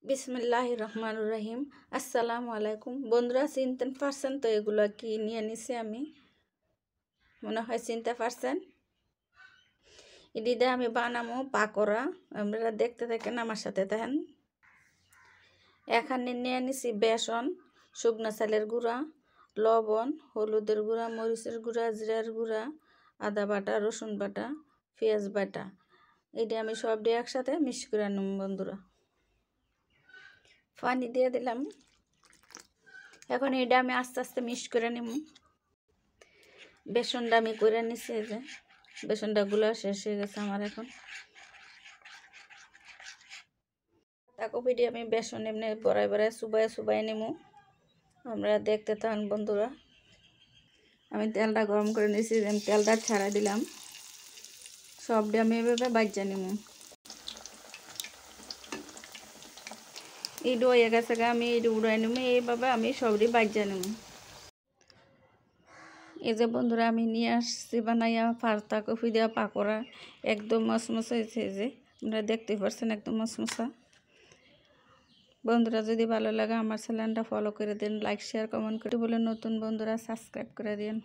বিসমিল্লাহির রহমানির রহিম। আসসালামু আলাইকুম বন্ধুরা, চিনতে পারছেন তো এগুলো কি নিয়ে নিছি আমি? মনে হয় চিনতে পারছেন। এদিকে আমি বানাবো পাকোড়া, আপনারা দেখতে থাকেন, আমার সাথে থাকেন। এখানে নিয়ে নিছি বেসন, শুকনো চালের গুঁড়া, লবণ, হলুদের গুঁড়া, মরিচের গুঁড়া, জিরার গুঁড়া, আদা বাটা, রসুন বাটা, পেঁয়াজ বাটা। এটা আমি সব দিয়ে একসাথে মিক্স করে নেব বন্ধুরা। পানি দিয়ে দিলাম। এখন এটা আমি আস্তে আস্তে মিক্স করে নেব। বেসনটা আমি করে নিছি, এই যে বেসনটা গুলা শেষ হয়ে গেছে আমার। এখন কপিটি আমি বেসন এমনি বড়াই বড়াই চুবাই নেব। আমরা দেখতে থাকুন বন্ধুরা। আমি তেলটা গরম করে নিয়েছি, আমি তেলটা ছাড়াই দিলাম। সবটা আমি এভাবে বাজ্যা নেব। এই হয়ে গেছে, আমি এই উড়াই নেব। এইভাবে আমি সবটি বাজ্যা নেব। এই যে বন্ধুরা, আমি নিয়ে আসছি বানাইয়া পাস্তা কফি দেওয়া পাকোড়া। একদম মশমশা হয়েছে, এই যে আপনারা দেখতে পাচ্ছেন, একদম মশমশা। বন্ধুরা যদি ভালো লাগে আমার চ্যানেলটা ফলো করে দিন, লাইক শেয়ার কমেন্ট করে বলে, নতুন বন্ধুরা সাবস্ক্রাইব করে দিন।